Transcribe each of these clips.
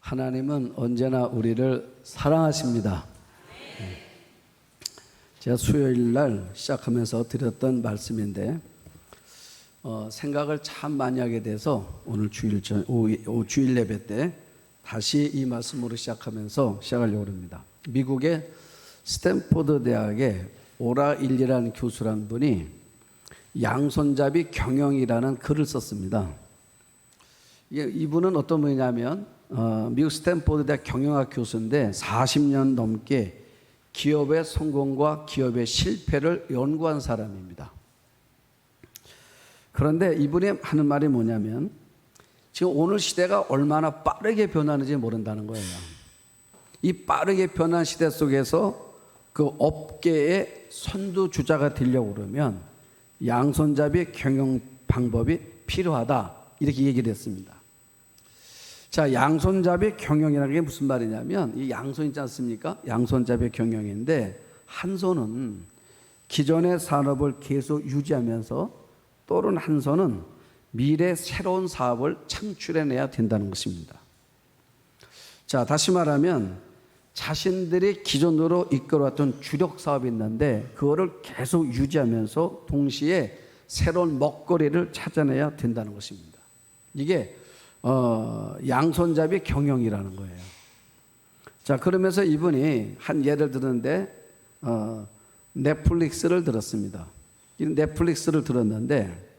하나님은 언제나 우리를 사랑하십니다. 제가 수요일 날 시작하면서 드렸던 말씀인데 생각을 참 많이 하게 돼서 오늘 주일 예배 때 다시 이 말씀으로 시작하려고 합니다. 미국의 스탠포드 대학의 오라 일리라는 교수라는 분이 양손잡이 경영이라는 글을 썼습니다. 이분은 어떤 분이냐면 미국 스탠포드 대학 경영학 교수인데 40년 넘게 기업의 성공과 기업의 실패를 연구한 사람입니다. 그런데 이분이 하는 말이 뭐냐면 지금 오늘 시대가 얼마나 빠르게 변하는지 모른다는 거예요. 이 빠르게 변한 시대 속에서 그 업계의 선두주자가 되려고 그러면 양손잡이 경영 방법이 필요하다, 이렇게 얘기를 했습니다. 자, 양손잡이 경영이라는 게 무슨 말이냐면 이 양손 있지 않습니까? 양손잡이 경영인데 한 손은 기존의 산업을 계속 유지하면서 또는 한 손은 미래 새로운 사업을 창출해내야 된다는 것입니다. 자, 다시 말하면 자신들이 기존으로 이끌어왔던 주력 사업이 있는데 그거를 계속 유지하면서 동시에 새로운 먹거리를 찾아내야 된다는 것입니다. 이게 양손잡이 경영이라는 거예요. 자, 그러면서 이분이 한 예를 들었는데 넷플릭스를 들었습니다. 이 넷플릭스를 들었는데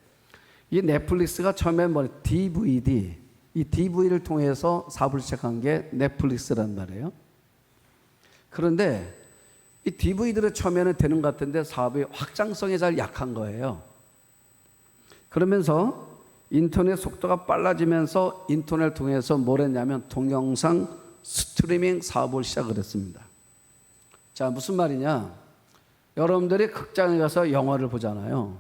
이 넷플릭스가 처음에 DVD, 이 DVD를 통해서 사업을 시작한 게 넷플릭스란 말이에요. 그런데 이 DVD를 처음에는 되는 것 같은데 사업의 확장성이 잘 약한 거예요. 그러면서 인터넷 속도가 빨라지면서 인터넷을 통해서 뭘 했냐면 동영상 스트리밍 사업을 시작을 했습니다. 자, 무슨 말이냐? 여러분들이 극장에 가서 영화를 보잖아요.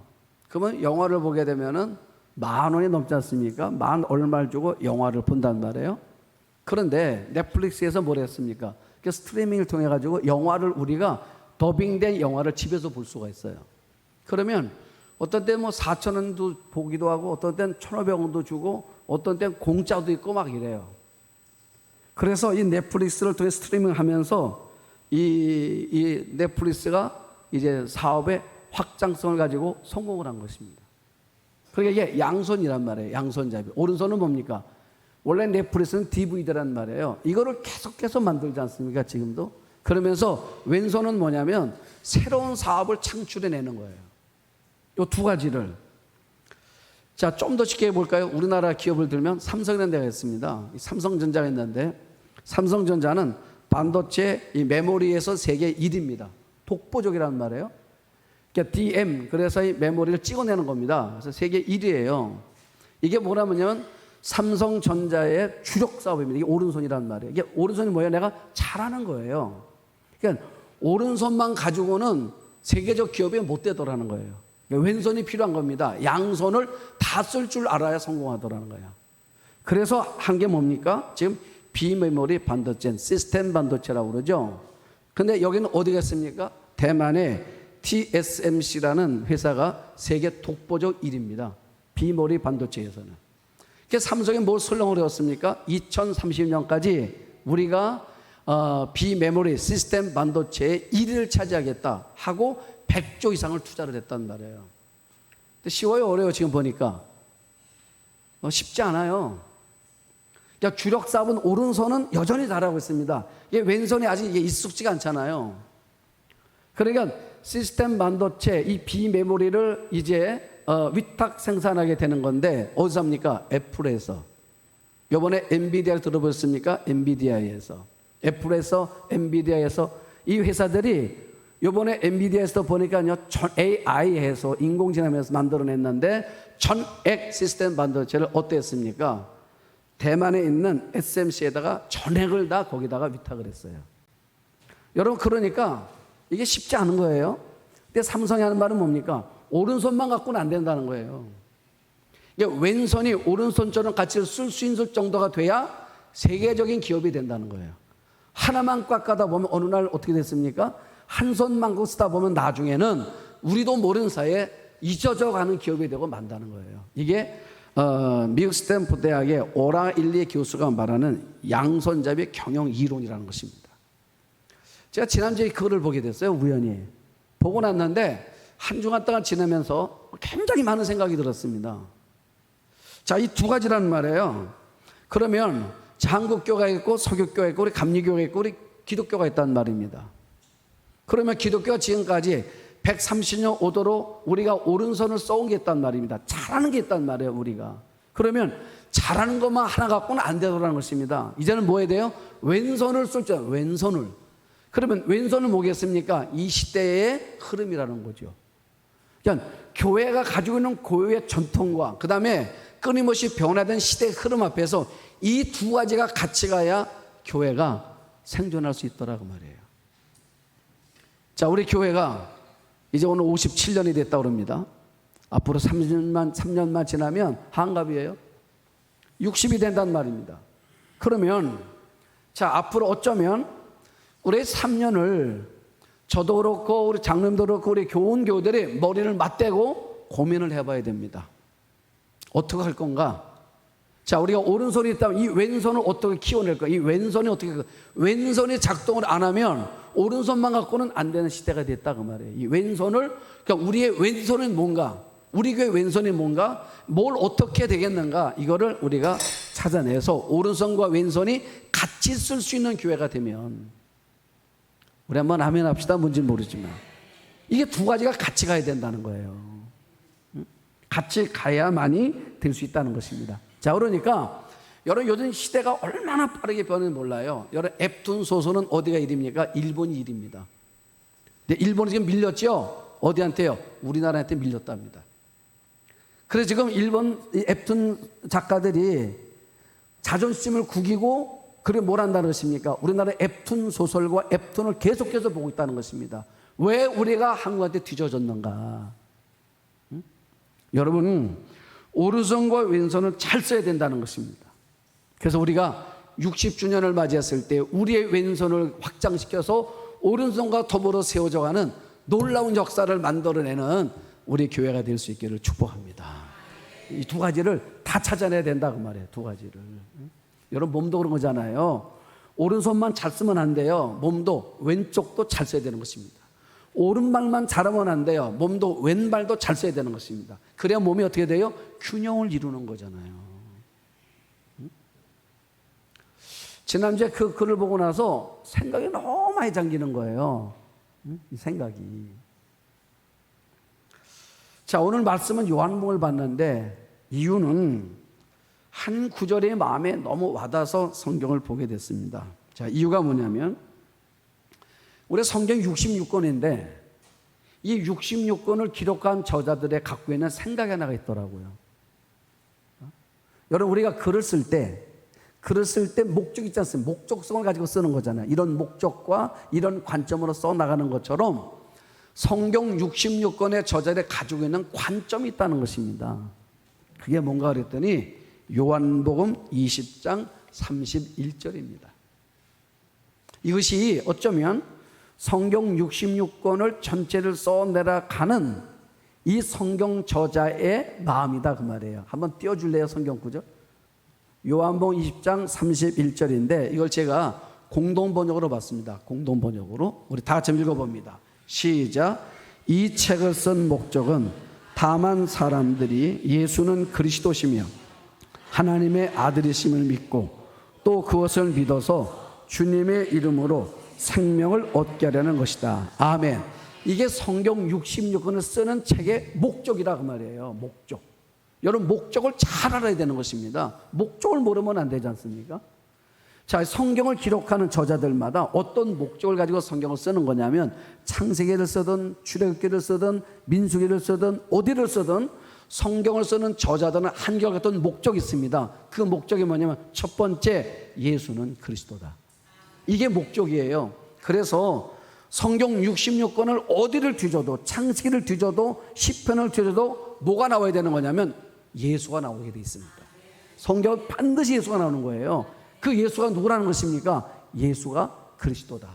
그러면 영화를 보게 되면은 10,000원이 넘지 않습니까? 10,000 얼마를 주고 영화를 본단 말이에요. 그런데 넷플릭스에서 뭘 했습니까? 스트리밍을 통해 가지고 영화를 우리가 더빙된 영화를 집에서 볼 수가 있어요. 그러면 어떤 때는 4,000원도 보기도 하고 어떤 때는 1,500원도 주고 어떤 때는 공짜도 있고 막 이래요. 그래서 이 넷플릭스를 통해 스트리밍 하면서 이 넷플릭스가 이제 사업의 확장성을 가지고 성공을 한 것입니다. 그러니까 이게 양손이란 말이에요. 양손잡이. 오른손은 뭡니까? 원래 넷플릭스는 DVD란 말이에요. 이거를 계속해서 만들지 않습니까? 지금도. 그러면서 왼손은 뭐냐면 새로운 사업을 창출해내는 거예요. 이 두 가지를. 자, 좀 더 쉽게 해볼까요? 우리나라 기업을 들면 삼성이라는 데가 있습니다. 삼성전자가 있는데 삼성전자는 반도체 이 메모리에서 세계 1위입니다. 독보적이라는 말이에요. 그러니까 DM, 그래서 이 메모리를 찍어내는 겁니다. 그래서 세계 1위예요. 이게 뭐냐면 삼성전자의 주력 사업입니다. 이게 오른손이란 말이에요. 이게 오른손이 뭐예요? 내가 잘하는 거예요. 그러니까 오른손만 가지고는 세계적 기업이 못 되더라는 거예요. 그러니까 왼손이 필요한 겁니다. 양손을 다 쓸 줄 알아야 성공하더라는 거예요. 그래서 한 게 뭡니까? 지금 비메모리 반도체, 시스템 반도체라고 그러죠. 근데 여기는 어디가 있습니까? 대만의 TSMC라는 회사가 세계 독보적 1위입니다. 비메모리 반도체에서는. 그래서 삼성이 뭘 설렁을 해왔습니까? 2030년까지 우리가 비메모리 시스템 반도체의 1위를 차지하겠다 하고 100조 이상을 투자를 했단 말이에요. 근데 쉬워요, 어려워요? 지금 보니까 쉽지 않아요. 그러니까 주력 사업은 오른손은 여전히 잘하고 있습니다. 이게 왼손이 아직 이게 익숙지가 않잖아요. 그러니까 시스템 반도체 이 비메모리를 이제 위탁 생산하게 되는 건데 어디서 합니까? 애플에서. 이번에 엔비디아를 들어보셨습니까? 엔비디아에서. 애플에서, 엔비디아에서 이 회사들이 이번에 엔비디아에서 보니까요, AI에서 인공지능에서 만들어냈는데 전액 시스템 반도체를 어땠습니까? 대만에 있는 SMC에다가 전액을 다 거기다가 위탁을 했어요. 여러분, 그러니까 이게 쉽지 않은 거예요. 근데 삼성이 하는 말은 뭡니까? 오른손만 갖고는 안 된다는 거예요. 이게 왼손이 오른손처럼 가치를 쓸 수 있을 정도가 돼야 세계적인 기업이 된다는 거예요. 하나만 꽉 가다 보면 어느 날 어떻게 됐습니까? 한 손만 쓰다 보면 나중에는 우리도 모르는 사이에 잊어져 가는 기업이 되고 만다는 거예요. 이게 미국 스탠포드 대학의 오라 일리 교수가 말하는 양손잡이 경영 이론이라는 것입니다. 제가 지난주에 그거를 보게 됐어요. 우연히 보고 났는데 한 주간 동안 지나면서 굉장히 많은 생각이 들었습니다. 자, 이 두 가지라는 말이에요. 그러면 한국교가 있고 서교교가 있고 우리 감리교가 있고 우리 기독교가 있다는 말입니다. 그러면 기독교가 지금까지 130년 오도록 우리가 오른손을 써온 게 있단 말입니다. 잘하는 게 있단 말이에요, 우리가. 그러면 잘하는 것만 하나 갖고는 안 되더라는 것입니다. 이제는 뭐 해야 돼요? 왼손을 쓸 줄, 왼손을. 그러면 왼손은 뭐겠습니까? 이 시대의 흐름이라는 거죠. 그러니까 교회가 가지고 있는 고유의 전통과 그 다음에 끊임없이 변화된 시대의 흐름 앞에서 이 두 가지가 같이 가야 교회가 생존할 수 있더라고 말이에요. 자, 우리 교회가 이제 오늘 57년이 됐다고 합니다. 앞으로 3년만 지나면 한갑이에요. 60이 된단 말입니다. 그러면 자, 앞으로 어쩌면 우리 3년을 저도 그렇고 우리 장로님도 그렇고 우리 교훈교들이 머리를 맞대고 고민을 해봐야 됩니다. 어떻게 할 건가? 자, 우리가 오른손이 있다면 이 왼손을 어떻게 키워낼까? 이 왼손이 어떻게, 왼손이 작동을 안 하면 오른손만 갖고는 안 되는 시대가 됐다 그 말이에요. 이 왼손을, 그러니까 우리의 왼손은 뭔가, 우리 교회 왼손이 뭔가, 뭘 어떻게 되겠는가, 이거를 우리가 찾아내서 오른손과 왼손이 같이 쓸 수 있는 교회가 되면, 우리 한번 아멘 합시다. 뭔지 모르지만 이게 두 가지가 같이 가야 된다는 거예요. 같이 가야만이 될 수 있다는 것입니다. 자, 그러니까 여러분 요즘 시대가 얼마나 빠르게 변하는지 몰라요. 여러분 웹툰 소설은 어디가 1위입니까? 일본이 1위입니다. 근데 일본이 지금 밀렸죠? 어디한테요? 우리나라한테 밀렸답니다. 그래서 지금 일본 웹툰 작가들이 자존심을 구기고 그리고 뭘 한다는 것입니까? 우리나라의 웹툰 소설과 웹툰을 계속해서 보고 있다는 것입니다. 왜 우리가 한국한테 뒤져졌는가? 응? 여러분 오른손과 왼손을 잘 써야 된다는 것입니다. 그래서 우리가 60주년을 맞이했을 때 우리의 왼손을 확장시켜서 오른손과 더불어 세워져가는 놀라운 역사를 만들어내는 우리 교회가 될 수 있기를 축복합니다. 이 두 가지를 다 찾아내야 된다 그 말이에요. 두 가지를. 여러분 몸도 그런 거잖아요. 오른손만 잘 쓰면 안 돼요. 몸도 왼쪽도 잘 써야 되는 것입니다. 오른발만 잘하면 안 돼요. 몸도 왼발도 잘 써야 되는 것입니다. 그래야 몸이 어떻게 돼요? 균형을 이루는 거잖아요. 지난주에 그 글을 보고 나서 생각이 너무 많이 잠기는 거예요. 이 생각이. 자, 오늘 말씀은 요한복음을 봤는데 이유는 한 구절의 마음에 너무 와닿아서 성경을 보게 됐습니다. 자, 이유가 뭐냐면 우리 성경 66권인데 이 66권을 기록한 저자들의 갖고 있는 생각이 하나가 있더라고요. 여러분 우리가 글을 쓸 때 목적 있지 않습니까? 목적성을 가지고 쓰는 거잖아요. 이런 목적과 이런 관점으로 써나가는 것처럼 성경 66권의 저자들이 가지고 있는 관점이 있다는 것입니다. 그게 뭔가 그랬더니 요한복음 20장 31절입니다. 이것이 어쩌면 성경 66권을 전체를 써내려가는 이 성경 저자의 마음이다 그 말이에요. 한번 띄워줄래요? 성경 구절. 요한복음 20장 31절인데 이걸 제가 공동번역으로 봤습니다. 공동번역으로 우리 다 같이 읽어봅니다. 시작. 이 책을 쓴 목적은 다만 사람들이 예수는 그리스도시며 하나님의 아들이심을 믿고 또 그것을 믿어서 주님의 이름으로 생명을 얻게 하려는 것이다. 아멘. 이게 성경 66권을 쓰는 책의 목적이라고 말이에요. 목적. 여러분 목적을 잘 알아야 되는 것입니다. 목적을 모르면 안 되지 않습니까? 자, 성경을 기록하는 저자들마다 어떤 목적을 가지고 성경을 쓰는 거냐면 창세기를 쓰든 출애굽기를 쓰든 민수기를 쓰든 어디를 쓰든 성경을 쓰는 저자들은 한결같은 목적이 있습니다. 그 목적이 뭐냐면 첫 번째, 예수는 그리스도다. 이게 목적이에요. 그래서 성경 66권을 어디를 뒤져도 창세기를 뒤져도 시편을 뒤져도 뭐가 나와야 되는 거냐면 예수가 나오게 돼 있습니다. 성경은 반드시 예수가 나오는 거예요. 그 예수가 누구라는 것입니까? 예수가 그리스도다.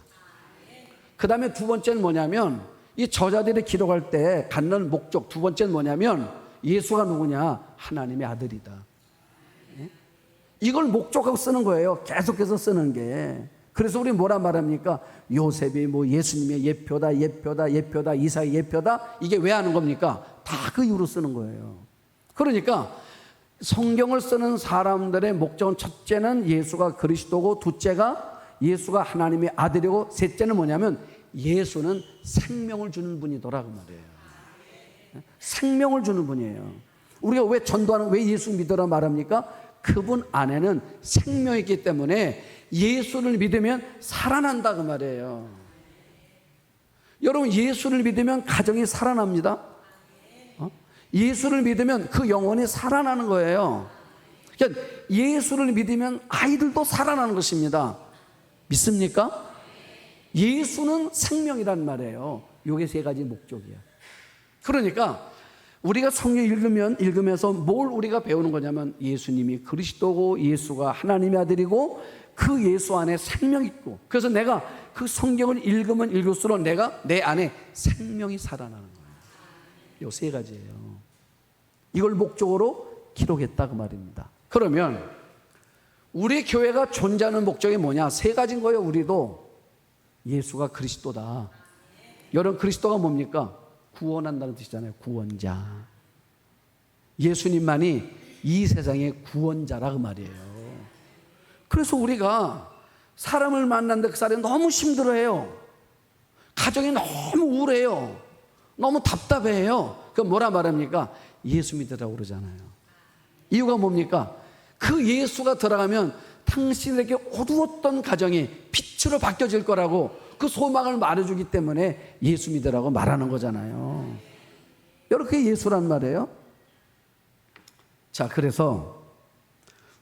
그 다음에 두 번째는 뭐냐면 이 저자들이 기록할 때 갖는 목적 두 번째는 뭐냐면 예수가 누구냐? 하나님의 아들이다. 예? 이걸 목적하고 쓰는 거예요. 계속해서 쓰는 게. 그래서 우리 뭐라 말합니까? 요셉이 뭐 예수님의 예표다, 예표다, 예표다, 이사의 예표다. 이게 왜 하는 겁니까? 다 그 이유로 쓰는 거예요. 그러니까 성경을 쓰는 사람들의 목적은, 첫째는 예수가 그리스도고, 둘째가 예수가 하나님의 아들이고, 셋째는 뭐냐면 예수는 생명을 주는 분이더라 그 말이에요. 생명을 주는 분이에요. 우리가 왜 전도하는, 왜 예수 믿으라 말합니까? 그분 안에는 생명이 있기 때문에 예수를 믿으면 살아난다 그 말이에요. 여러분, 예수를 믿으면 가정이 살아납니다. 예수를 믿으면 그 영혼이 살아나는 거예요. 그러니까 예수를 믿으면 아이들도 살아나는 것입니다. 믿습니까? 예수는 생명이란 말이에요. 이게 세 가지 목적이에요. 그러니까 우리가 성경 읽으면서 뭘 우리가 배우는 거냐면, 예수님이 그리스도고, 예수가 하나님의 아들이고, 그 예수 안에 생명이 있고, 그래서 내가 그 성경을 읽으면 읽을수록 내가 내 안에 생명이 살아나는 거예요. 이 세 가지예요. 이걸 목적으로 기록했다 그 말입니다. 그러면 우리 교회가 존재하는 목적이 뭐냐? 세 가지인 거예요. 우리도 예수가 그리스도다. 여러분, 그리스도가 뭡니까? 구원한다는 뜻이잖아요. 구원자. 예수님만이 이 세상의 구원자라 그 말이에요. 그래서 우리가 사람을 만났는데 그 사람이 너무 힘들어해요. 가정이 너무 우울해요. 너무 답답해요. 그럼 뭐라 말합니까? 예수 믿으라고 그러잖아요. 이유가 뭡니까? 그 예수가 들어가면 당신에게 어두웠던 가정이 빛으로 바뀌어질 거라고 그 소망을 말해주기 때문에 예수 믿으라고 말하는 거잖아요. 여러분, 그게 예수란 말이에요. 자, 그래서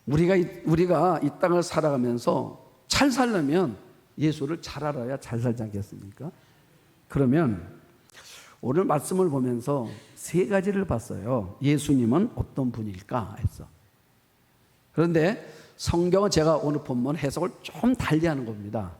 우리가 이 땅을 살아가면서 잘 살려면 예수를 잘 알아야 잘 살지 않겠습니까? 그러면 오늘 말씀을 보면서 세 가지를 봤어요. 예수님은 어떤 분일까 했어. 그런데 성경은 제가 오늘 본문 해석을 좀 달리하는 겁니다.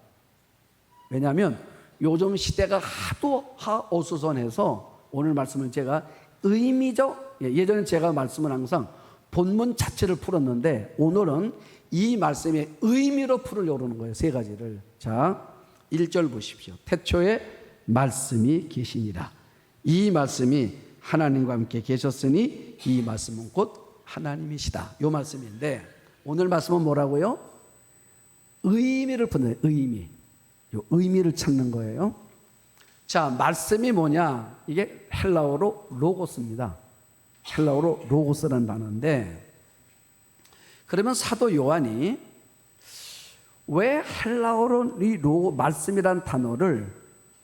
왜냐하면 요즘 시대가 하도 어수선해서 오늘 말씀은 제가 의미적, 예전에 제가 말씀은 항상 본문 자체를 풀었는데 오늘은 이 말씀의 의미로 풀으려고 하는 거예요. 세 가지를. 자, 1절 보십시오. 태초에 말씀이 계시니라. 이 말씀이 하나님과 함께 계셨으니 이 말씀은 곧 하나님이시다. 이 말씀인데 오늘 말씀은 뭐라고요? 의미를 푸는 의미. 이 의미를 찾는 거예요. 자, 말씀이 뭐냐? 이게 헬라어로 로고스입니다. 헬라어로 로고스라는 단어인데, 그러면 사도 요한이 왜 헬라어로 이 말씀이란 단어를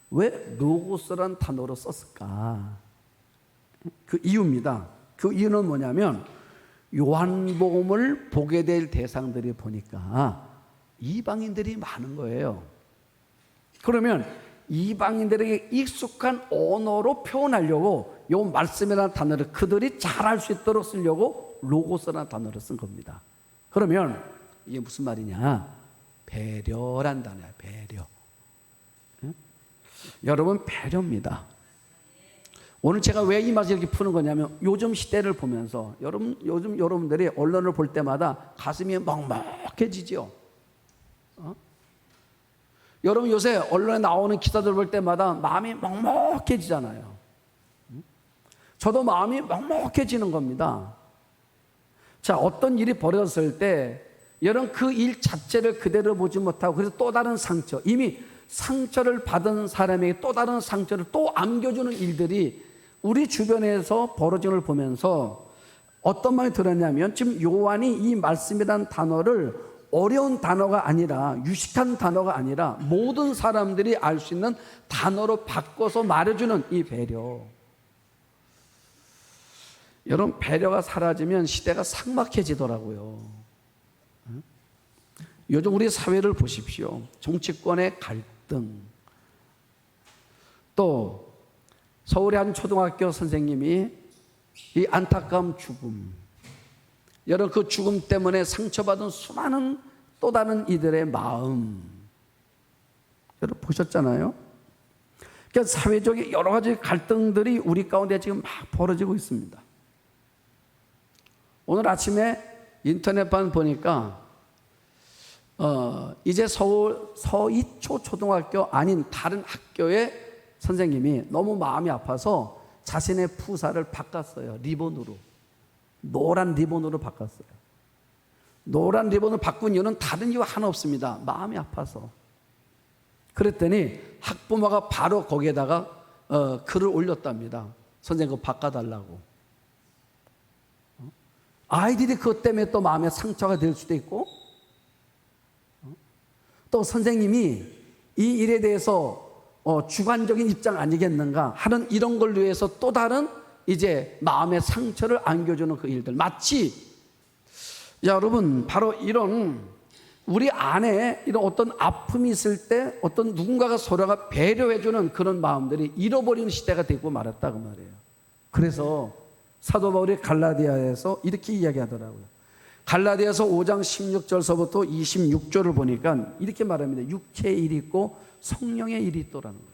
왜 로고스란 단어로 썼을까? 그 이유입니다. 그 이유는 뭐냐면 요한복음을 보게 될 대상들이 보니까 이방인들이 많은 거예요. 그러면 이방인들에게 익숙한 언어로 표현하려고 이 말씀이라는 단어를 그들이 잘 알 수 있도록 쓰려고 로고스라는 단어를 쓴 겁니다. 그러면 이게 무슨 말이냐? 배려란 단어야. 배려. 응? 여러분, 배려입니다. 오늘 제가 왜 이 말을 이렇게 푸는 거냐면 요즘 시대를 보면서 요즘 여러분들이 언론을 볼 때마다 가슴이 먹먹해지죠. 여러분, 요새 언론에 나오는 기사들 볼 때마다 마음이 먹먹해지잖아요. 저도 마음이 먹먹해지는 겁니다. 자, 어떤 일이 벌어졌을 때 여러분 그 일 자체를 그대로 보지 못하고 그래서 또 다른 상처, 이미 상처를 받은 사람에게 또 다른 상처를 또 안겨주는 일들이 우리 주변에서 벌어지는 걸 보면서 어떤 말이 들었냐면, 지금 요한이 이 말씀이라는 단어를 어려운 단어가 아니라, 유식한 단어가 아니라 모든 사람들이 알 수 있는 단어로 바꿔서 말해주는 이 배려. 여러분, 배려가 사라지면 시대가 삭막해지더라고요. 요즘 우리 사회를 보십시오. 정치권의 갈등, 또 서울의 한 초등학교 선생님이 이 안타까운 죽음, 여러분 그 죽음 때문에 상처받은 수많은 또 다른 이들의 마음, 여러분 보셨잖아요. 그러니까 사회적인 여러 가지 갈등들이 우리 가운데 지금 막 벌어지고 있습니다. 오늘 아침에 인터넷판 보니까 이제 서울 서이초 초등학교 아닌 다른 학교의 선생님이 너무 마음이 아파서 자신의 푸사를 바꿨어요. 리본으로. 노란 리본으로 바꿨어요. 노란 리본을 바꾼 이유는 다른 이유 하나 없습니다. 마음이 아파서. 그랬더니 학부모가 바로 거기에다가 글을 올렸답니다. 선생님 그거 바꿔달라고. 아이들이 그것 때문에 또 마음에 상처가 될 수도 있고, 또 선생님이 이 일에 대해서 주관적인 입장 아니겠는가 하는 이런 걸 위해서 또 다른 이제 마음의 상처를 안겨주는 그 일들. 마치 여러분 바로 이런 우리 안에 이런 어떤 아픔이 있을 때 어떤 누군가가 서로가 배려해주는 그런 마음들이 잃어버리는 시대가 되고 말았다 그 말이에요. 그래서 사도 바울이 갈라디아에서 이렇게 이야기하더라고요. 갈라디아서 5장 16절서부터 26절을 보니까 이렇게 말합니다. 육체의 일이 있고 성령의 일이 있더라는 거예요.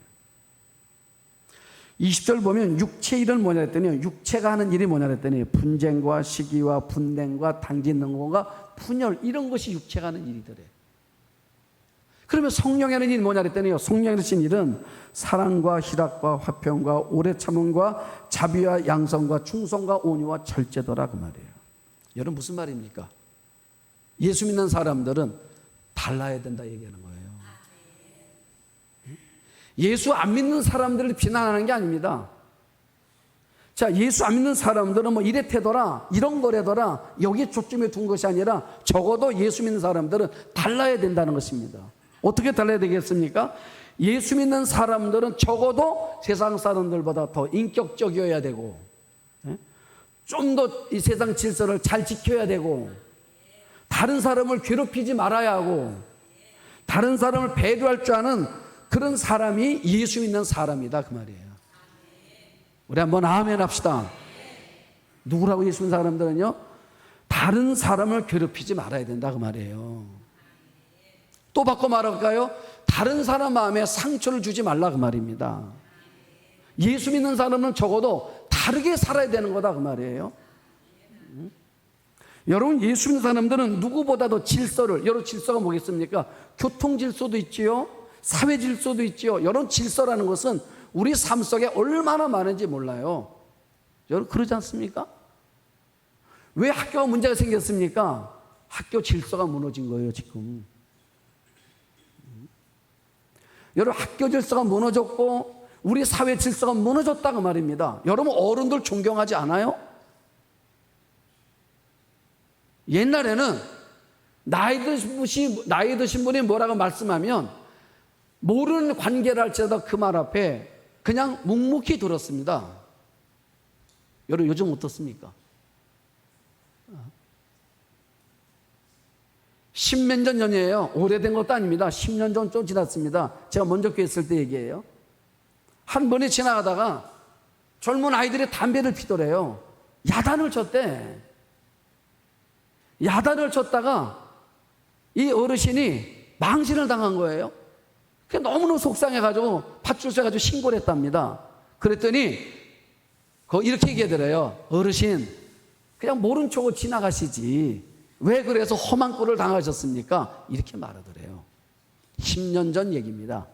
20절 보면 육체의 일은 뭐냐 했더니, 육체가 하는 일이 뭐냐 했더니 분쟁과 시기와 분냉과 당진능공과 분열, 이런 것이 육체가 하는 일이더래. 그러면 성령의 하는 일이 뭐냐 했더니 성령의 하신 일은 사랑과 희락과 화평과 오래 참음과 자비와 양성과 충성과 온유와 절제더라 그 말이에요. 여러분 무슨 말입니까? 예수 믿는 사람들은 달라야 된다 얘기하는 거예요. 예수 안 믿는 사람들을 비난하는 게 아닙니다. 자, 예수 안 믿는 사람들은 뭐 이랬대더라, 이런 거래더라, 여기에 초점에 둔 것이 아니라 적어도 예수 믿는 사람들은 달라야 된다는 것입니다. 어떻게 달라야 되겠습니까? 예수 믿는 사람들은 적어도 세상 사람들보다 더 인격적이어야 되고, 좀 더 이 세상 질서를 잘 지켜야 되고, 다른 사람을 괴롭히지 말아야 하고, 다른 사람을 배려할 줄 아는 그런 사람이 예수 믿는 사람이다 그 말이에요. 우리 한번 아멘 합시다. 누구라고 예수 믿는 사람들은요, 다른 사람을 괴롭히지 말아야 된다 그 말이에요. 또 바꿔 말할까요? 다른 사람 마음에 상처를 주지 말라 그 말입니다. 예수 믿는 사람은 적어도 다르게 살아야 되는 거다 그 말이에요. 여러분 예수 믿는 사람들은 누구보다도 질서를, 여러 질서가 뭐겠습니까? 교통 질서도 있지요, 사회 질서도 있지요. 이런 질서라는 것은 우리 삶 속에 얼마나 많은지 몰라요. 여러분 그러지 않습니까? 왜 학교가 문제가 생겼습니까? 학교 질서가 무너진 거예요 지금. 여러분 학교 질서가 무너졌고 우리 사회 질서가 무너졌다고 말입니다. 여러분 어른들 존경하지 않아요? 옛날에는 나이 드신 분이 뭐라고 말씀하면 모르는 관계를 할지라도 그 말 앞에 그냥 묵묵히 들었습니다. 여러분 요즘 어떻습니까? 십몇 년 전이에요. 오래된 것도 아닙니다. 10년 전 좀 지났습니다. 제가 먼저 교회 있을 때 얘기해요. 한 번이 지나가다가 젊은 아이들이 담배를 피더래요. 야단을 쳤대. 야단을 쳤다가 이 어르신이 망신을 당한 거예요. 너무너무 속상해가지고 파출소에 가지고 신고를 했답니다. 그랬더니 이렇게 얘기하더래요. 어르신 그냥 모른 척으로 지나가시지 왜 그래서 험한 꼴을 당하셨습니까? 이렇게 말하더래요. 10년 전 얘기입니다.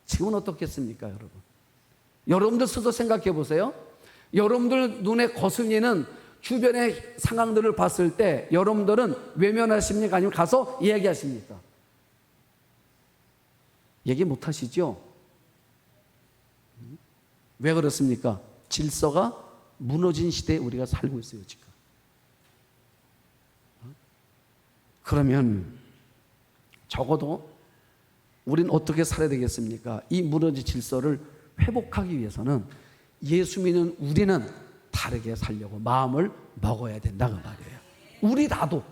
지금은 어떻겠습니까 여러분? 여러분들 스스로 생각해 보세요. 여러분들 눈에 거슬리는 주변의 상황들을 봤을 때 여러분들은 외면하십니까? 아니면 가서 이야기하십니까? 얘기 못 하시죠? 왜 그렇습니까? 질서가 무너진 시대에 우리가 살고 있어요 지금. 그러면 적어도 우리는 어떻게 살아야 되겠습니까? 이 무너진 질서를 회복하기 위해서는 예수 믿는 우리는 다르게 살려고 마음을 먹어야 된다고 말이에요. 우리라도.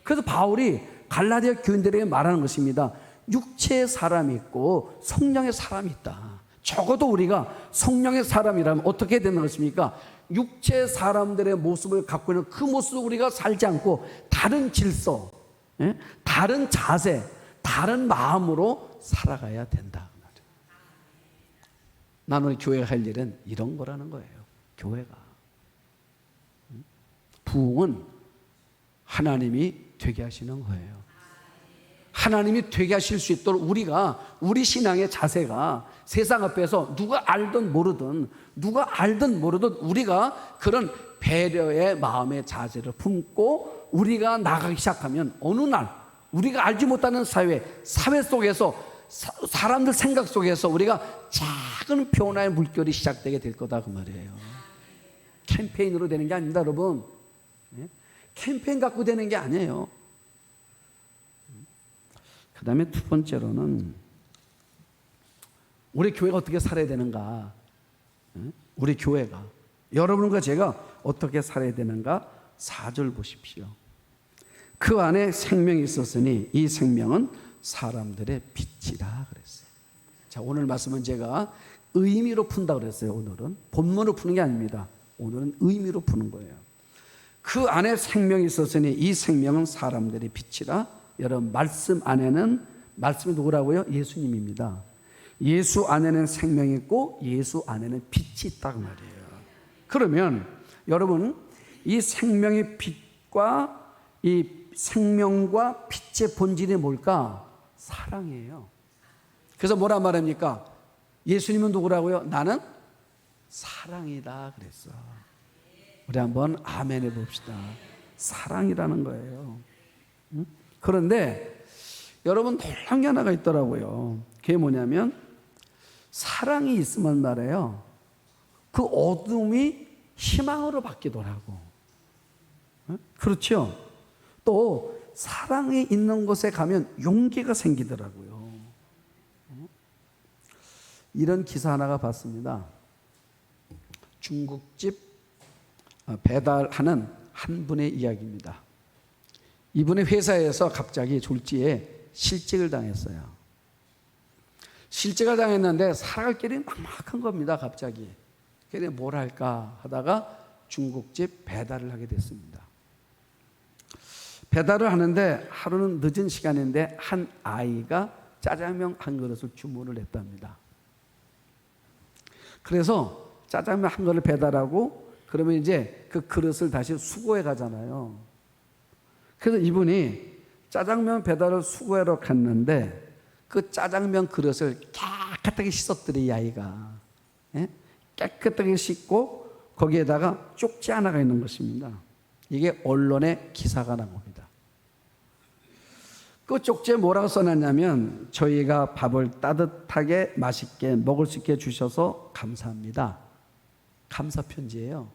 그래서 바울이 갈라디아 교인들에게 말하는 것입니다. 육체의 사람이 있고 성령의 사람이 있다. 적어도 우리가 성령의 사람이라면 어떻게 되는 것입니까? 육체의 사람들의 모습을 갖고 있는 그 모습을 우리가 살지 않고 다른 질서, 다른 자세, 다른 마음으로 살아가야 된다. 나는 우리 교회가 할 일은 이런 거라는 거예요. 교회가. 부흥은 하나님이 되게 하시는 거예요. 하나님이 되게 하실 수 있도록 우리 신앙의 자세가 세상 앞에서 누가 알든 모르든 우리가 그런 배려의 마음의 자세를 품고 우리가 나가기 시작하면 어느 날 우리가 알지 못하는 사회 속에서 사람들 생각 속에서 우리가 작은 변화의 물결이 시작되게 될 거다 그 말이에요. 캠페인으로 되는 게 아닙니다, 여러분. 캠페인 갖고 되는 게 아니에요. 그 다음에 두 번째로는 우리 교회가 어떻게 살아야 되는가. 우리 교회가, 여러분과 제가 어떻게 살아야 되는가. 4절 보십시오. 그 안에 생명이 있었으니 이 생명은 사람들의 빛이라 그랬어요. 자, 오늘 말씀은 제가 의미로 푼다 그랬어요. 오늘은 본문으로 푸는 게 아닙니다. 오늘은 의미로 푸는 거예요. 그 안에 생명이 있었으니 이 생명은 사람들의 빛이라. 여러분, 말씀 안에는, 말씀이 누구라고요? 예수님입니다. 예수 안에는 생명이 있고 예수 안에는 빛이 있다고 말이에요. 그러면 여러분, 이 생명의 빛과 이 생명과 빛의 본질이 뭘까? 사랑이에요. 그래서 뭐라 말합니까? 예수님은 누구라고요? 나는 사랑이다 그랬어. 우리 한번 아멘 해봅시다. 사랑이라는 거예요. 그런데 여러분, 놀란 게 하나가 있더라고요. 그게 뭐냐면 사랑이 있으면 말이에요, 그 어둠이 희망으로 바뀌더라고. 그렇죠? 또 사랑이 있는 곳에 가면 용기가 생기더라고요. 이런 기사 하나가 봤습니다. 중국집 배달하는 한 분의 이야기입니다. 이분의 회사에서 갑자기 졸지에 실직을 당했어요. 실직을 당했는데 살아갈 길이 막막한 겁니다. 갑자기. 그래서 뭘 할까 하다가 중국집 배달을 하게 됐습니다. 배달을 하는데 하루는 늦은 시간인데 한 아이가 짜장면 한 그릇을 주문을 했답니다. 그래서 짜장면 한 그릇을 배달하고 그러면 이제 그 그릇을 다시 수거해 가잖아요. 그래서 이분이 짜장면 배달을 수거하러 갔는데 그 짜장면 그릇을 깨끗하게 씻었더래, 이 아이가. 깨끗하게 씻고 거기에다가 쪽지 하나가 있는 것입니다. 이게 언론에 기사가 난 겁니다. 그 쪽지에 뭐라고 써놨냐면, 저희가 밥을 따뜻하게 맛있게 먹을 수 있게 해주셔서 감사합니다. 감사 편지예요.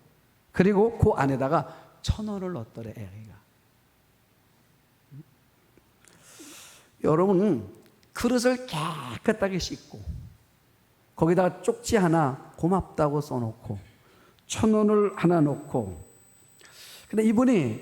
그리고 그 안에다가 1,000원을 넣었더래, 애가. 여러분, 그릇을 깨끗하게 씻고 거기다가 쪽지 하나 고맙다고 써놓고 1,000원을 하나 넣고, 근데 이분이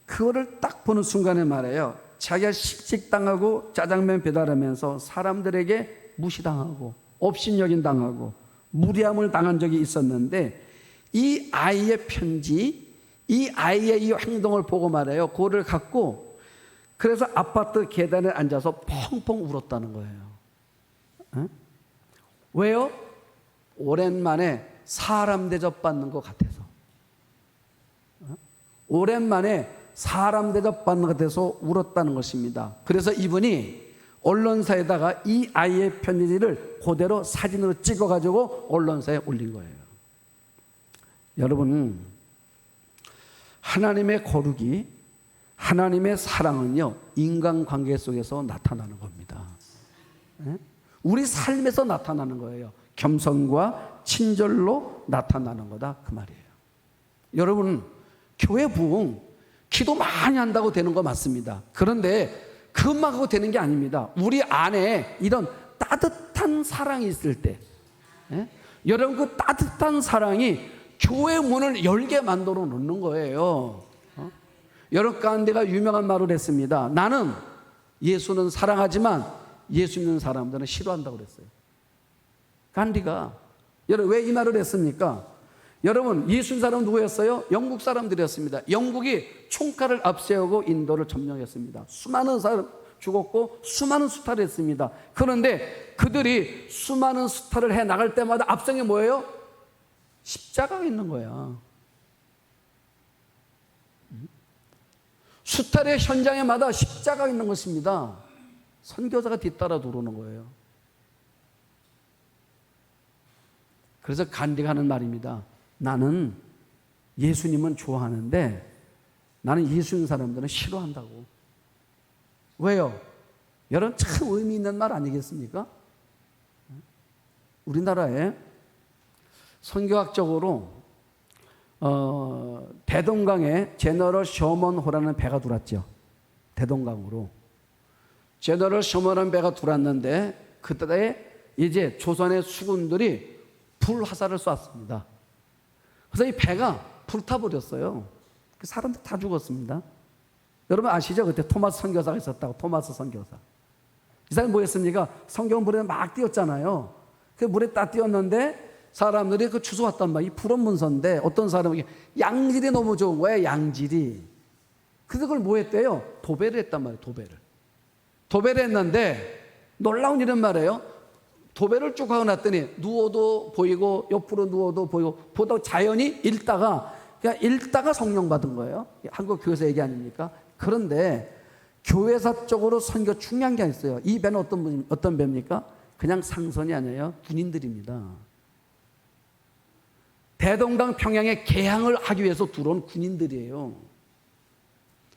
그거를 딱 보는 순간에 말해요, 자기가 실직당하고 짜장면 배달하면서 사람들에게 무시당하고 업신여긴 당하고 무리함을 당한 적이 있었는데, 이 아이의 편지, 이 아이의 이 행동을 보고 말해요, 그거를 갖고 그래서 아파트 계단에 앉아서 펑펑 울었다는 거예요. 왜요? 오랜만에 사람 대접받는 것 같아서. 오랜만에 사람 대접받는 것 같아서 울었다는 것입니다. 그래서 이분이 언론사에다가 이 아이의 편지를 그대로 사진으로 찍어가지고 언론사에 올린 거예요. 여러분, 하나님의 거룩이, 하나님의 사랑은요, 인간관계 속에서 나타나는 겁니다. 우리 삶에서 나타나는 거예요. 겸손과 친절로 나타나는 거다 그 말이에요. 여러분, 교회 부흥 기도 많이 한다고 되는 거 맞습니다. 그런데 그것만 하고 되는 게 아닙니다. 우리 안에 이런 따뜻한 사랑이 있을 때, 여러분, 그 따뜻한 사랑이 교회 문을 열게 만들어 놓는 거예요. 여러분 가운데가 유명한 말을 했습니다. 나는 예수는 사랑하지만 예수 믿는 사람들은 싫어한다고 그랬어요. 간디가. 여러분, 왜 이 말을 했습니까? 여러분, 예수 믿는 사람은 누구였어요? 영국 사람들이었습니다. 영국이 총칼을 앞세우고 인도를 점령했습니다. 수많은 사람 죽었고 수많은 수탈을 했습니다. 그런데 그들이 수많은 수탈을 해 나갈 때마다 앞성에 뭐예요? 십자가가 있는 거야. 수탈의 현장에마다 십자가가 있는 것입니다. 선교사가 뒤따라 들어오는 거예요. 그래서 간디가 하는 말입니다. 나는 예수님은 좋아하는데 나는 예수 있는 사람들은 싫어한다고. 왜요? 여러분 참 의미 있는 말 아니겠습니까? 우리나라에 선교학적으로 대동강에 제너럴 셔먼호라는 배가 들어왔죠. 대동강으로 제너럴 셔먼이라는 배가 들어왔는데 그때 이제 조선의 수군들이 불화살을 쐈습니다. 그래서 이 배가 불타버렸어요. 사람들 다 죽었습니다. 여러분 아시죠? 그때 토마스 선교사가 있었다고. 토마스 선교사. 이 사람이 뭐 했습니까? 성경 물에 막 뛰었잖아요. 그 물에 딱 뛰었는데 사람들이 그 주워왔단 말이에요. 이 푸른 문서인데 어떤 사람이 양질이 너무 좋은 거예요. 양질이. 그래서 그걸 뭐 했대요? 도배를 했단 말이에요. 도배를 했는데 놀라운 일은 말이에요. 도배를 쭉 하고 났더니 누워도 보이고 옆으로 누워도 보이고 보다 자연히 읽다가 성령 받은 거예요. 한국 교회에서 얘기 아닙니까? 그런데 교회사적으로 선교 중요한 게 있어요. 이 배는 어떤 배입니까? 그냥 상선이 아니에요. 군인들입니다. 대동강 평양에 개항을 하기 위해서 들어온 군인들이에요.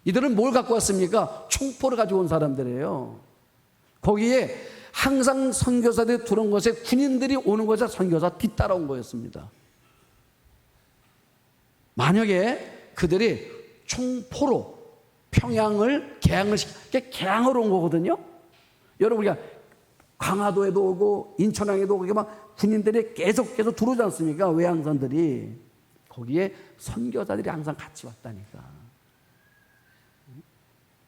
이들은 뭘 갖고 왔습니까? 총포를 가지고 온 사람들이에요. 거기에 항상 선교사들이 들어온 것에 군인들이 오는 것에 선교사 뒤따라온 거였습니다. 만약에 그들이 총포로 평양을 개항으로 온 거거든요. 여러분 우리가 강화도에도 오고 인천항에도 오고 막 군인들이 계속 들어오지 않습니까? 외항선들이. 거기에 선교사들이 항상 같이 왔다니까.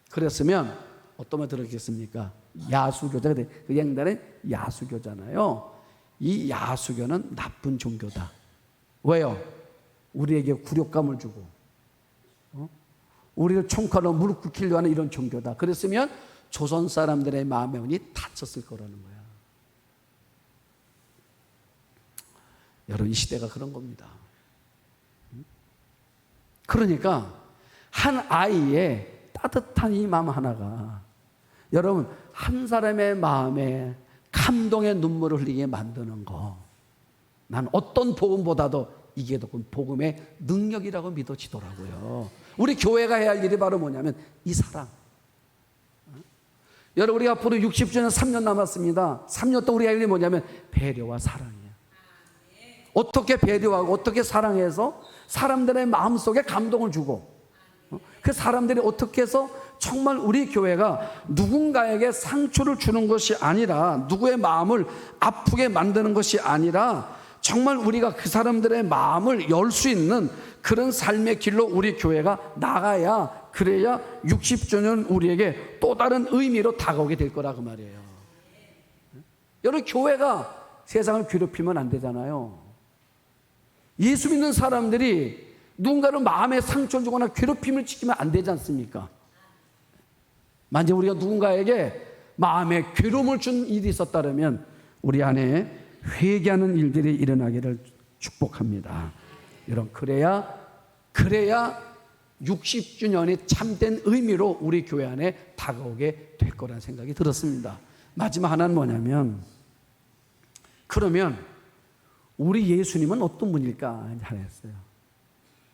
그랬으면 어떤 말 들었겠습니까? 야수교자. 그 옛날에 야수교잖아요. 이 야수교는 나쁜 종교다. 왜요? 우리에게 굴욕감을 주고 우리를 총칼로 무릎 꿇히려 하는 이런 종교다. 그랬으면 조선 사람들의 마음에 운이 닫혔을 거라는 거야. 여러분 이 시대가 그런 겁니다. 그러니까 한 아이의 따뜻한 이 마음 하나가 여러분 한 사람의 마음에 감동의 눈물을 흘리게 만드는 거, 난 어떤 복음보다도 이게 더 복음의 능력이라고 믿어지더라고요. 우리 교회가 해야 할 일이 바로 뭐냐면 이 사랑. 여러분 우리 앞으로 60주년 3년 남았습니다. 3년 동안 우리 할 일이 뭐냐면 배려와 사랑이에요. 어떻게 배려하고 어떻게 사랑해서 사람들의 마음속에 감동을 주고 그 사람들이 어떻게 해서 정말 우리 교회가 누군가에게 상처를 주는 것이 아니라 누구의 마음을 아프게 만드는 것이 아니라 정말 우리가 그 사람들의 마음을 열 수 있는 그런 삶의 길로 우리 교회가 나가야 그래야 60주년 우리에게 또 다른 의미로 다가오게 될 거라고 말이에요. 여러분 교회가 세상을 괴롭히면 안 되잖아요. 예수 믿는 사람들이 누군가를 마음에 상처를 주거나 괴롭힘을 지키면 안 되지 않습니까? 만약 우리가 누군가에게 마음에 괴로움을 준 일이 있었다면 우리 안에 회개하는 일들이 일어나기를 축복합니다. 여러분 그래야 60주년이 참된 의미로 우리 교회 안에 다가오게 될 거라는 생각이 들었습니다. 마지막 하나는 뭐냐면 그러면 우리 예수님은 어떤 분일까 하였어요.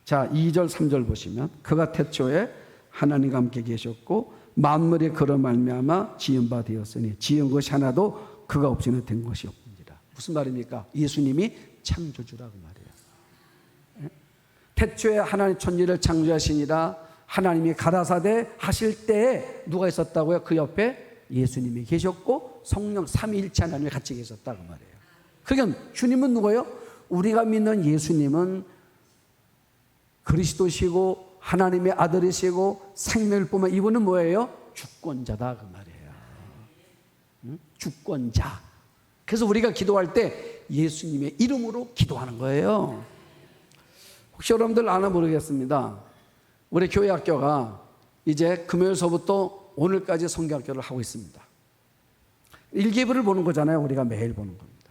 자 2절 3절 보시면 그가 태초에 하나님과 함께 계셨고 만물이 그로 말미암아 지은 바 되었으니 지은 것이 하나도 그가 없이는 된 것이 없느니라. 무슨 말입니까? 예수님이 창조주라고 말이에요. 태초에 하나님 천지를 창조하시니라. 하나님이 가라사대 하실 때에 누가 있었다고요? 그 옆에 예수님이 계셨고 성령 삼위일체 하나님이 같이 계셨다고 말이에요. 그러니까 주님은 누구예요? 우리가 믿는 예수님은 그리스도시고 하나님의 아들이시고 생명을 뿜은 이분은 뭐예요? 주권자다 그 말이에요. 주권자. 그래서 우리가 기도할 때 예수님의 이름으로 기도하는 거예요. 혹시 여러분들 아나 모르겠습니다. 우리 교회 학교가 이제 금요일서부터 오늘까지 성경학교를 하고 있습니다. 일기예보를 보는 거잖아요. 우리가 매일 보는 겁니다.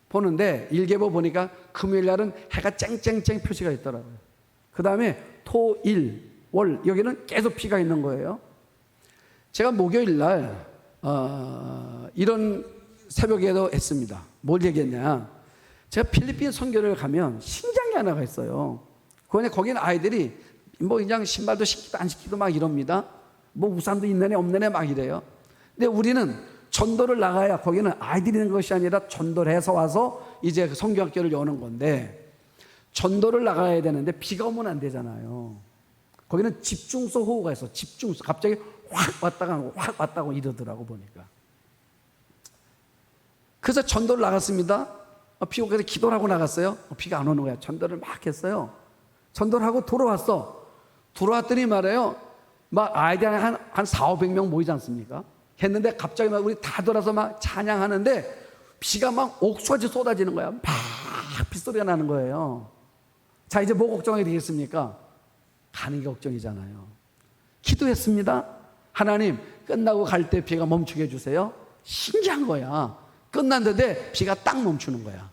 보는데 일기예보 보니까 금요일 날은 해가 쨍쨍쨍 표시가 있더라고요. 그 다음에 토, 일 여기는 계속 비가 있는 거예요. 제가 목요일 날 이런 새벽에도 했습니다. 뭘 얘기했냐? 제가 필리핀 선교를 가면 신장이 하나가 있어요. 거기는 아이들이 뭐 그냥 신발도 신기도 안 신기도 막 이럽니다. 뭐 우산도 있는 애 없는 애 막 이래요. 근데 우리는 전도를 나가야 거기는 아이들이 있는 것이 아니라 전도를 해서 와서 이제 선교학교를 여는 건데, 전도를 나가야 되는데 비가 오면 안 되잖아요. 거기는 집중소 호우가 있어. 집중소. 갑자기 확 왔다가 확 왔다고 이러더라고 보니까. 그래서 전도를 나갔습니다. 비 오고 기도를 하고 나갔어요. 비가 안 오는 거야. 전도를 막 했어요. 전도를 하고 돌아왔더니 말이에요. 막 아이들 한 400~500명 모이지 않습니까? 했는데 갑자기 막 우리 다 돌아서 막 찬양하는데 비가 막 옥수같이 쏟아지는 거야. 막 빗소리가 나는 거예요. 자, 이제 뭐 걱정이 되겠습니까? 가는 게 걱정이잖아요. 기도했습니다. 하나님, 끝나고 갈 때 비가 멈추게 해주세요. 신기한 거야. 끝났는데 비가 딱 멈추는 거야.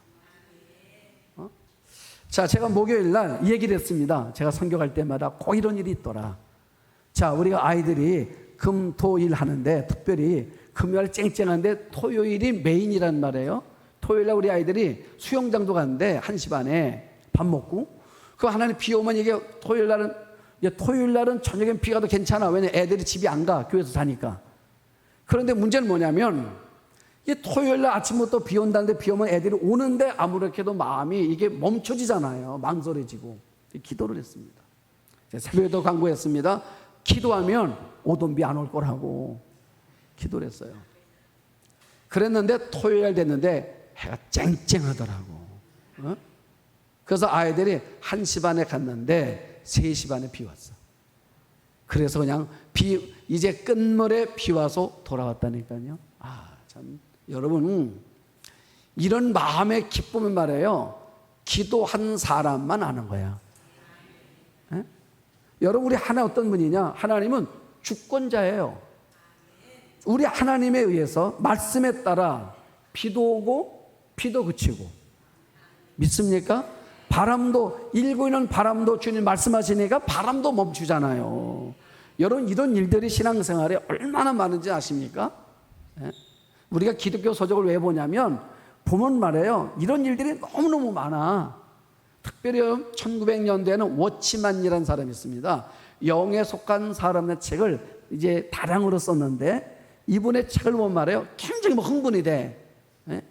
자, 제가 목요일 날 이 얘기를 했습니다. 제가 선교 갈 때마다 꼭 이런 일이 있더라. 자, 우리가 아이들이 금, 토, 일 하는데 특별히 금요일 쨍쨍한데 토요일이 메인이란 말이에요. 토요일 날 우리 아이들이 수영장도 가는데 1시 반에 밥 먹고, 그 하나님 비 오면 이게 토요일 날은 저녁엔 비가 더 괜찮아. 왜냐 애들이 집이 안 가. 교회에서 자니까. 그런데 문제는 뭐냐면 이게 토요일 날 아침부터 비 온다는데 비 오면 애들이 오는데 아무렇게도 마음이 이게 멈춰지잖아요. 망설여지고. 기도를 했습니다. 새벽에도 강구했습니다. 기도하면 오던 비 안 올 거라고 기도를 했어요. 그랬는데 토요일 날 됐는데 해가 쨍쨍하더라고. 그래서 아이들이 1시 반에 갔는데 3시 반에 비 왔어. 그래서 그냥 이제 끝물에 비 와서 돌아왔다니까요. 참, 여러분, 이런 마음의 기쁨은 말이에요. 기도한 사람만 아는 거야. 에? 여러분, 우리 하나 어떤 분이냐? 하나님은 주권자예요. 우리 하나님에 의해서 말씀에 따라 비도 오고 비도 그치고. 믿습니까? 바람도, 일고 있는 바람도 주님 말씀하시니까 바람도 멈추잖아요. 여러분, 이런 일들이 신앙생활에 얼마나 많은지 아십니까? 예? 우리가 기독교 서적을 왜 보냐면 보면 말이에요. 이런 일들이 너무너무 많아. 특별히 1900년대에는 워치만이라는 사람이 있습니다. 영에 속한 사람의 책을 이제 다량으로 썼는데 이분의 책을 보면 말이에요. 굉장히 흥분이 돼. 예?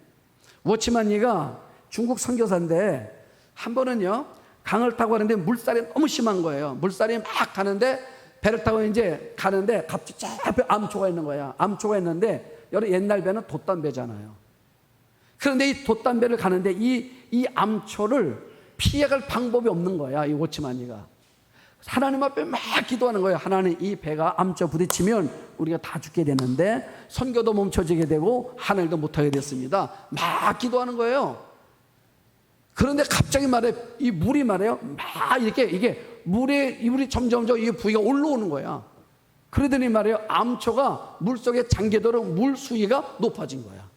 워치만이가 중국 선교사인데 한 번은요, 강을 타고 가는데 물살이 너무 심한 거예요. 물살이 막 가는데 배를 타고 이제 가는데 갑자기 저 앞에 암초가 있는 거야. 암초가 있는데 여러분, 옛날 배는 돛담배잖아요. 그런데 이 돛담배를 가는데 이 암초를 피해갈 방법이 없는 거야. 이 워치만이가 하나님 앞에 막 기도하는 거예요. 하나님, 이 배가 암초 부딪히면 우리가 다 죽게 되는데 선교도 멈춰지게 되고 하늘도 못하게 됐습니다. 막 기도하는 거예요. 그런데 갑자기 말해, 이 물이 말해요. 막 이게 물이 점점 이 부위가 올라오는 거야. 그러더니 말이에요. 암초가 물 속에 잠기도록 물 수위가 높아진 거야.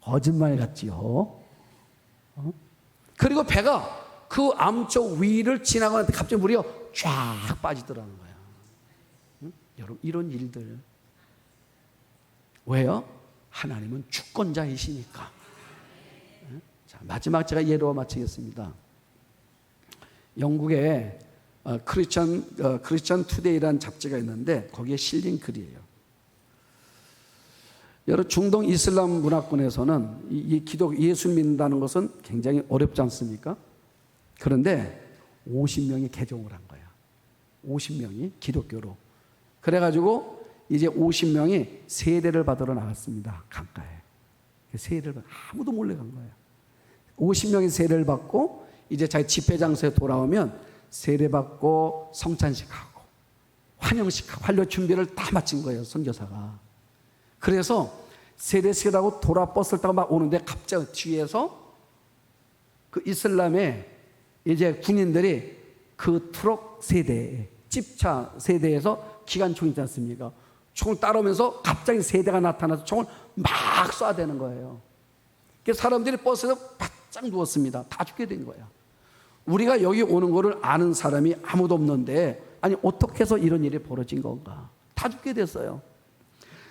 거짓말 같지요? 그리고 배가 그 암초 위를 지나가는데 갑자기 물이 쫙 빠지더라는 거야. 여러분, 이런 일들. 왜요? 하나님은 주권자이시니까. 자, 마지막 제가 예로 마치겠습니다. 영국에 크리스천 투데이라는 잡지가 있는데 거기에 실린 글이에요. 여러 중동 이슬람 문화권에서는 이 기독 예수 믿는다는 것은 굉장히 어렵지 않습니까? 그런데 50명이 개종을 한 거야. 50명이 기독교로. 그래가지고 이제 50명이 세례를 받으러 나갔습니다. 강가에. 세례를 아무도 몰래 간 거예요. 50명이 세례를 받고 이제 자기 집회 장소에 돌아오면 세례 받고 성찬식하고 환영식하고 환려 준비를 다 마친 거예요. 선교사가. 그래서 세례식을 하고 돌아버스를 타고 막 오는데 갑자기 뒤에서 그 이슬람의 이제 군인들이 그 트럭 세대, 집차 세대에서 기관총 있지 않습니까? 총을 따라오면서 갑자기 세대가 나타나서 총을 막 쏴대는 거예요. 그래서 사람들이 버스에서 바짝 누웠습니다. 다 죽게 된 거야. 우리가 여기 오는 거를 아는 사람이 아무도 없는데, 아니 어떻게 해서 이런 일이 벌어진 건가? 다 죽게 됐어요.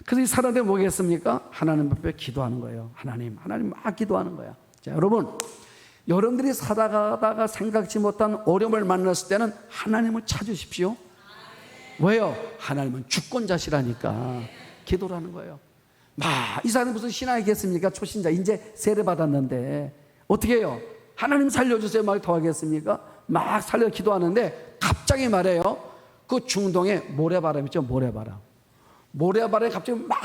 그래서 이 사람들이 뭐겠습니까? 하나님 앞에 기도하는 거예요. 하나님 막 기도하는 거야. 자, 여러분들이 살아가다가 생각지 못한 어려움을 만났을 때는 하나님을 찾으십시오. 왜요? 하나님은 주권자시라니까. 기도를 하는 거예요. 이 사람이 무슨 신앙이겠습니까? 초신자, 이제 세례 받았는데 어떻게 해요? 하나님 살려주세요 말 더 하겠습니까? 막 살려 기도하는데 갑자기 말해요, 그 중동에 모래바람 있죠. 모래바람이 갑자기 막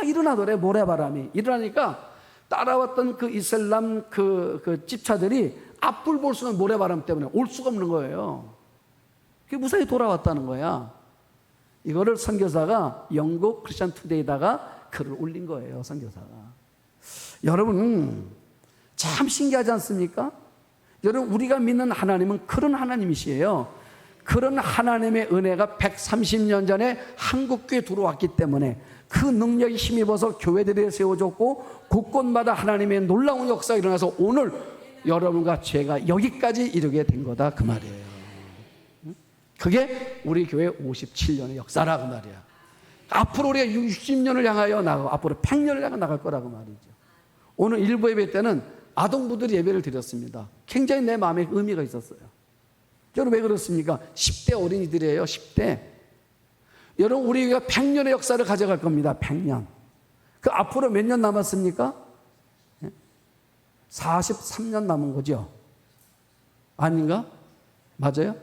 일어나더래. 모래바람이 일어나니까 따라왔던 그 이슬람 그 집차들이 앞을 볼 수는 모래바람 때문에 올 수가 없는 거예요. 그게 무사히 돌아왔다는 거야. 이거를 선교사가 영국 크리스천 투데이다가 글을 올린 거예요. 선교사가. 여러분 참 신기하지 않습니까? 여러분 우리가 믿는 하나님은 그런 하나님이시에요. 그런 하나님의 은혜가 130년 전에 한국교회에 들어왔기 때문에 그 능력이 힘입어서 교회들이 세워졌고 곳곳마다 하나님의 놀라운 역사가 일어나서 오늘 여러분과 제가 여기까지 이르게 된 거다 그 말이에요. 그게 우리 교회 57년의 역사라 그 말이야. 앞으로 우리가 60년을 향하여 나가고 앞으로 100년을 향해 나갈 거라고 말이죠. 오늘 일부 예배 때는 아동부들이 예배를 드렸습니다. 굉장히 내 마음에 의미가 있었어요. 여러분 왜 그렇습니까? 10대 어린이들이에요. 10대. 여러분 우리가 100년의 역사를 가져갈 겁니다. 100년. 그 앞으로 몇 년 남았습니까? 43년 남은 거죠. 아닌가? 맞아요?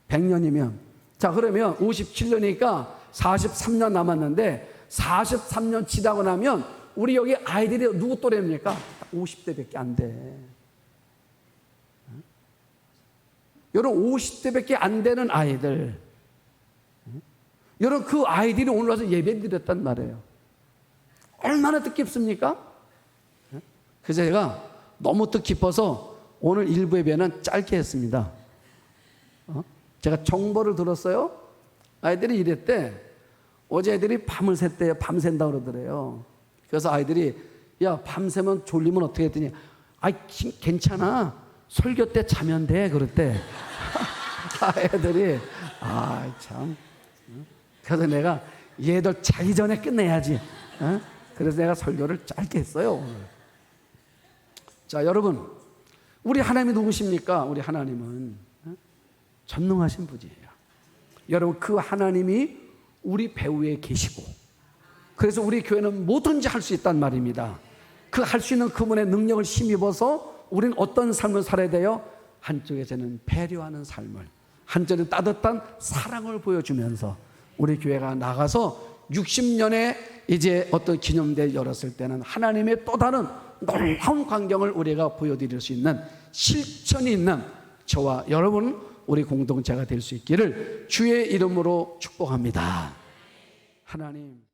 100년이면 자 그러면 57년이니까 43년 남았는데 43년 지나고 나면 우리 여기 아이들이 누구 또래입니까? 50대밖에 안 돼. 여러분 50대밖에 안 되는 아이들, 여러분 그 아이들이 오늘 와서 예배 드렸단 말이에요. 얼마나 뜻깊습니까? 그래서 제가 너무 뜻깊어서 오늘 일부 예배는 짧게 했습니다. 제가 정보를 들었어요. 아이들이 이랬대. 어제 애들이 밤을 샜대요. 밤샌다 그러더래요. 그래서 아이들이 야 밤새면 졸리면 어떻게 했더니 괜찮아. 설교 때 자면 돼 그랬대. 애들이 참. 그래서 내가 얘들 자기 전에 끝내야지. 그래서 내가 설교를 짧게 했어요 오늘. 자 여러분 우리 하나님이 누구십니까? 우리 하나님은 전능하신 분이에요. 여러분 그 하나님이 우리 배후에 계시고 그래서 우리 교회는 뭐든지 할 수 있단 말입니다. 그 할 수 있는 그분의 능력을 힘입어서 우리는 어떤 삶을 살아야 돼요? 한쪽에서는 배려하는 삶을, 한쪽에는 따뜻한 사랑을 보여주면서 우리 교회가 나가서 60년에 이제 어떤 기념대를 열었을 때는 하나님의 또 다른 놀라운 광경을 우리가 보여드릴 수 있는 실천이 있는 저와 여러분 우리 공동체가 될 수 있기를 주의 이름으로 축복합니다. 하나님